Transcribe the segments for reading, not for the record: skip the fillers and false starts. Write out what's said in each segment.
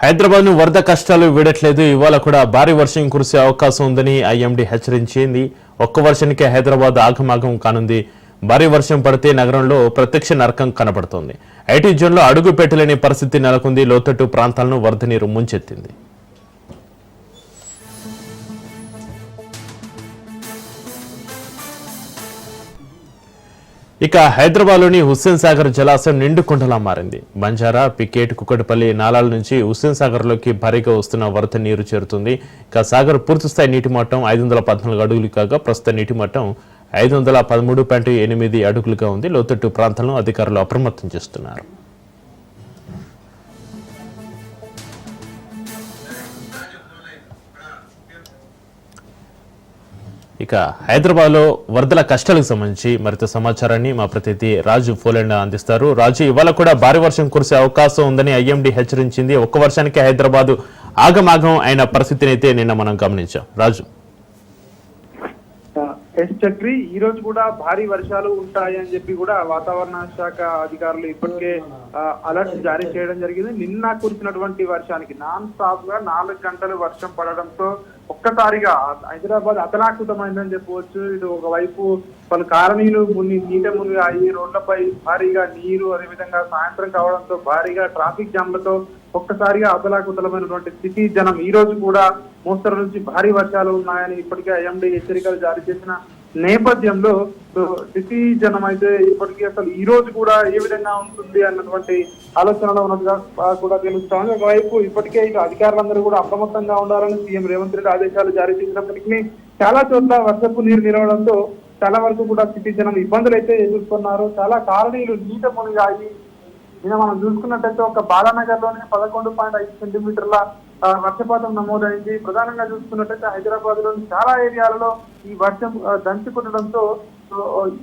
హైదరాబాద్ ను వరద కష్టాలు వీడట్లేదు. ఇవాళ కూడా భారీ వర్షం కురిసే అవకాశం ఉందని ఐఎండీ హెచ్చరించింది. ఒక్క వర్షానికే హైదరాబాద్ ఆగమాగం కానుంది. భారీ వర్షం పడితే నగరంలో ప్రత్యక్ష నరకం కనబడుతోంది. ఐటీ జోన్లో అడుగు పెట్టలేని పరిస్థితి నెలకొంది. లోతట్టు ప్రాంతాలను వరద నీరు ముంచెత్తింది. ఇక హైదరాబాద్లోని హుస్సేన్ సాగర్ జలాశయం నిండుకుండలా మారింది. బంజారా, పికేట్, కుకట్పల్లి నాలాల నుంచి హుస్సేన్ సాగర్లోకి భారీగా వస్తున్న వరద నీరు చేరుతుంది. ఇక సాగర్ పూర్తిస్థాయి నీటి మట్టం 514 అడుగులు కాగా ప్రస్తుత నీటి మట్టం 513.8 అడుగులుగా ఉంది. లోతట్టు ప్రాంతాలను అధికారులు అప్రమత్తం చేస్తున్నారు. ఇక హైదరాబాద్లో వరదల కష్టాలకు సంబంధించి మరింత సమాచారాన్ని మా ప్రతినిధి రాజు ఫోలెండ్ అందిస్తారు. రాజు, ఇవాళ కూడా భారీ వర్షం కురిసే అవకాశం ఉందని ఐఎండీ హెచ్చరించింది. ఒక్క వర్షానికి హైదరాబాద్ ఆగమాగం అయిన పరిస్థితిని అయితే నిన్న మనం గమనించాం. రాజు, చక్రి ఈ రోజు కూడా భారీ వర్షాలు ఉంటాయి అని చెప్పి కూడా వాతావరణ శాఖ అధికారులు ఇప్పటికే అలర్ట్ జారీ చేయడం జరిగింది. నిన్న కురిసినటువంటి వర్షానికి నాన్ స్టాప్ గా 4 గంటలు వర్షం పడడంతో ఒక్కసారిగా హైదరాబాద్ అతలాకుతమైందని చెప్పవచ్చు. ఇటు ఒకవైపు పలు కాలనీలు నీట మునిగాయి, రోడ్లపై భారీగా నీరు, అదేవిధంగా సాయంత్రం కావడంతో భారీగా ట్రాఫిక్ జామ్లతో ఒక్కసారిగా అతలాకుతలమైనటువంటి స్థితి. జనం ఈ రోజు కూడా మోస్తరు నుంచి భారీ వర్షాలు ఉన్నాయని ఇప్పటికే ఐఎండీ హెచ్చరికలు జారీ చేసిన నేపథ్యంలో సిటీ జనం అయితే ఇప్పటికీ అసలు ఈ రోజు కూడా ఏ విధంగా ఉంటుంది అన్నటువంటి ఆలోచనలో ఉన్నట్టుగా కూడా తెలుస్తా ఉంది. ఒకవైపు ఇప్పటికే ఇక అధికారులందరూ కూడా అప్రమత్తంగా ఉండాలని సీఎం రేవంత్ రెడ్డి ఆదేశాలు జారీ చేసినప్పటికీ చాలా చోట్ల వర్షపు నీరు నిలవడంతో చాలా వరకు కూడా సిటీ జనం ఇబ్బందులు అయితే ఎదుర్కొన్నారు. చాలా కాలనీలు నీట మునిగాయి. నిన్న మనం చూసుకున్నట్టయితే ఒక బాలానగర్ లోనే 11.5 సెంటీమీటర్ల వర్షపాతం నమోదైంది. ప్రధానంగా చూసుకున్నట్టయితే హైదరాబాద్ లోని చాలా ఏరియాలలో ఈ వర్షం దంచుకునడంతో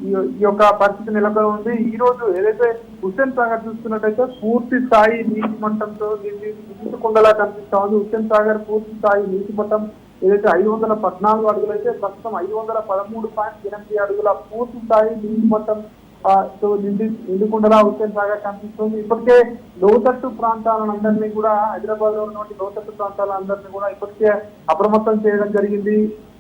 ఈ యొక్క పరిస్థితి నెలకొని ఉంది. ఈ రోజు ఏదైతే హుస్సేన్ సాగర్ చూసుకున్నట్టయితే పూర్తి స్థాయి నీటి మట్టంతో నీటికుండలా కనిపిస్తా ఉంది. హుస్సేన్ సాగర్ పూర్తి స్థాయి నీటి మట్టం ఏదైతే 514 అడుగులు అయితే ప్రస్తుతం 513.8 అడుగుల పూర్తి స్థాయి నీటి మట్టం నిండుకుండలా హుస్సేన్ సాగర్ కనిపిస్తుంది. ఇప్పటికే లోతట్టు ప్రాంతాలందరినీ కూడా హైదరాబాద్ లో ఉన్నటువంటి లోతట్టు ప్రాంతాలందరినీ కూడా ఇప్పటికే అప్రమత్తం చేయడం జరిగింది.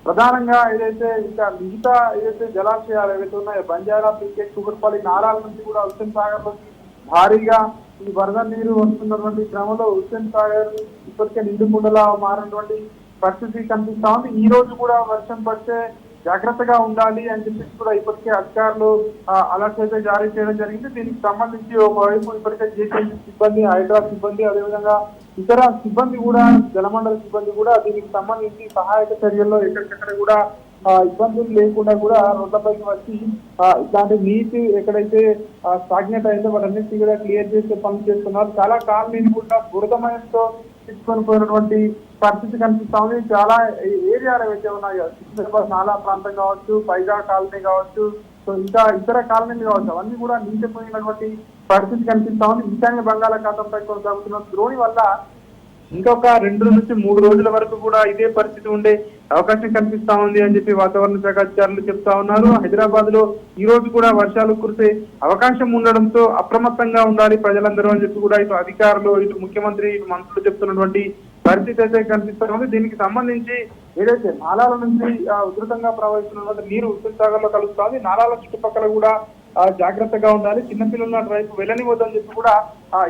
ప్రధానంగా ఏదైతే ఇంకా మిగతా ఏదైతే జలాశయాలు ఏవైతే ఉన్నాయో బంజారా, పికేట్, కుకట్పల్లి నాలాల నుంచి కూడా హుస్సేన్ సాగర్ లోకి భారీగా ఈ వరద నీరు వస్తున్నటువంటి క్రమంలో హుస్సేన్ సాగర్ ఇప్పటికే నిండుకుండలా మారినటువంటి పరిస్థితి కనిపిస్తా ఉంది. ఈ రోజు కూడా వర్షం పడితే జాగ్రత్తగా ఉండాలి అని చెప్పేసి కూడా ఇప్పటికే అధికారులు అలర్ట్ అయితే జారీ చేయడం జరిగింది. దీనికి సంబంధించి ఒకవైపు ఇప్పటికే జేసీబీ సిబ్బంది, హైడ్రా సిబ్బంది, అదేవిధంగా ఇతర సిబ్బంది కూడా, జలమండలి సిబ్బంది కూడా దీనికి సంబంధించి సహాయక చర్యల్లో ఎక్కడికక్కడ కూడా ఇబ్బందులు లేకుండా కూడా రోడ్లపైకి వచ్చి ఇట్లాంటి నీటి ఎక్కడైతే స్టాగ్నేట్ అయిందో వాటన్నిటిని కూడా క్లియర్ చేసే పనులు చేస్తున్నారు. చాలా కాలనీలు కూడా బురదమయంతో తీసుకొని పోయినటువంటి పరిస్థితి కనిపిస్తా ఉంది. చాలా ఏరియాలు ఏవైతే ఉన్నాయో సికింద్రాబాద్ నాలా ప్రాంతం కావచ్చు, పైగా కాలనీ కావచ్చు, సో ఇంకా ఇతర కాలనీలు కావచ్చు, అవన్నీ కూడా నీటిపోయినటువంటి పరిస్థితి కనిపిస్తా ఉంది. ఈశాన్య బంగాళాఖాతంపై కొనసాగుతున్న ద్రోణి వల్ల ఇంకొక 2 నుంచి 3 రోజుల వరకు కూడా ఇదే పరిస్థితి ఉండే అవకాశం కనిపిస్తా ఉంది అని చెప్పి వాతావరణ శాఖ అధికారులు చెప్తా ఉన్నారు. హైదరాబాద్ లో ఈ రోజు కూడా వర్షాలు కురిసే అవకాశం ఉండడంతో అప్రమత్తంగా ఉండాలి ప్రజలందరూ అని చెప్పి కూడా ఇటు అధికారులు, ఇటు ముఖ్యమంత్రి, ఇటు మంత్రులు చెప్తున్నటువంటి పరిస్థితి అయితే కనిపిస్తా ఉంది. దీనికి సంబంధించి ఏదైతే నాలాల నుంచి ఉధృతంగా ప్రవహిస్తున్నటువంటి నీరు హుస్సేన్ సాగర్ లో కలుస్తుంది. నాలాల చుట్టుపక్కల కూడా జాగ్రత్తగా ఉండాలి, చిన్నపిల్లల వైపు వెళ్ళనివద్దని చెప్పి కూడా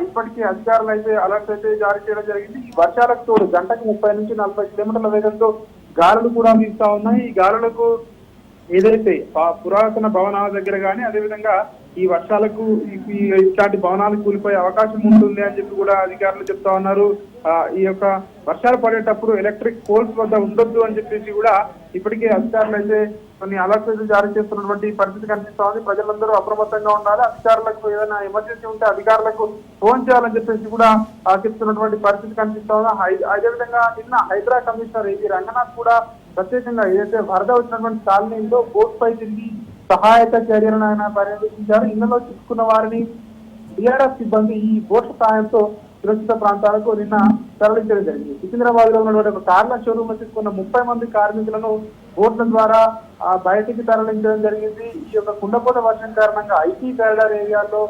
ఇప్పటికీ అధికారులు అయితే అలర్ట్ అయితే జారీ చేయడం జరిగింది. ఈ వర్షాలకు తోడు గంటకు 30 నుంచి 40 కిలోమీటర్ల వేగంతో గాలులు కూడా వీస్తా ఉన్నాయి. ఈ గాలులకు ఏదైతే పురాతన భవనాల దగ్గర కానీ, అదేవిధంగా ఈ వర్షాలకు ఇట్లాంటి భవనాలు కూలిపోయే అవకాశం ఉంటుంది అని చెప్పి కూడా అధికారులు చెప్తా ఉన్నారు. ఈ యొక్క వర్షాలు పడేటప్పుడు ఎలక్ట్రిక్ పోల్స్ వద్ద ఉండొద్దు అని చెప్పేసి కూడా ఇప్పటికే అధికారులు అయితే కొన్ని అలర్ట్స్ జారీ చేస్తున్నటువంటి పరిస్థితి కనిపిస్తా ఉంది. ప్రజలందరూ అప్రమత్తంగా ఉండాలి. అధికారులకు ఏదైనా ఎమర్జెన్సీ ఉంటే అధికారులకు ఫోన్ చేయాలని చెప్పేసి కూడా చెప్తున్నటువంటి పరిస్థితి కనిపిస్తా ఉంది. అదేవిధంగా నిన్న హైదరా కమిషనర్ ఏపీ రంగనాథ్ కూడా ప్రత్యేకంగా ఏదైతే వరద వచ్చినటువంటి కాలనీలో బోట్ పై తిరిగి సహాయక చర్యలను ఆయన పర్యవేక్షించారు. ఇందులో చిక్కుకున్న వారిని టీఆర్ఎస్ సిబ్బంది ఈ బోట్ సహాయంతో సురక్షిత ప్రాంతాలకు నిన్న తరలించడం జరిగింది. సికింద్రాబాద్ లో ఉన్నటువంటి ఒక కార్ల షోరూమ్ లో చిక్కుకున్న 30 మంది కార్మికులను బోట్ల ద్వారా బయటికి తరలించడం జరిగింది. ఈ యొక్క కుండపోత వర్షం కారణంగా ఐటీ కారిడార్ ఏరియాలో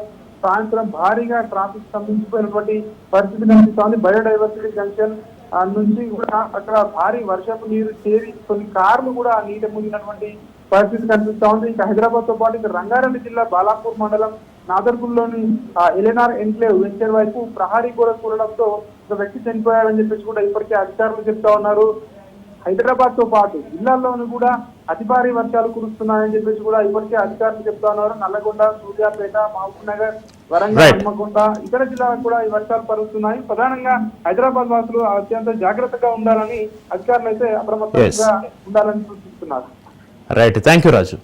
సాయంత్రం భారీగా ట్రాఫిక్ స్తంభించిపోయినటువంటి పరిస్థితి కనిపిస్తోంది. బయోడైవర్సిటీ జంక్షన్ నుంచి కూడా అక్కడ భారీ వర్షపు నీరు చేరి కొన్ని కార్లు కూడా నీట మునిగినటువంటి పరిస్థితి కనిపిస్తా ఉంది. ఇంకా హైదరాబాద్ తో పాటు ఇక రంగారెడ్డి జిల్లా బాలాపూర్ మండలం నాదర్గుల్లోని ఎల్ఎన్ఆర్ ఎన్క్లేవ్ వెంచర్ వైపు ప్రహారీ గోడ కూలడంతో ఒక వ్యక్తి చనిపోయాడని చెప్పేసి కూడా ఇప్పటికే అధికారులు చెప్తా ఉన్నారు. హైదరాబాద్ తో పాటు జిల్లాల్లోనూ కూడా అతి భారీ వర్షాలు కురుస్తున్నాయని చెప్పేసి కూడా ఇప్పటికే అధికారులు చెప్తా ఉన్నారు. నల్లగొండ, సూర్యాపేట, మహబూబ్ నగర్, వరంగల్, హన్మకొండ ఇతర జిల్లాలకు కూడా ఈ వర్షాలు పరుస్తున్నాయి. ప్రధానంగా హైదరాబాద్ వాసులు అత్యంత జాగ్రత్తగా ఉండాలని అధికారులు అయితే అప్రమత్తంగా ఉండాలని సూచిస్తున్నారు. Right, thank you Raju.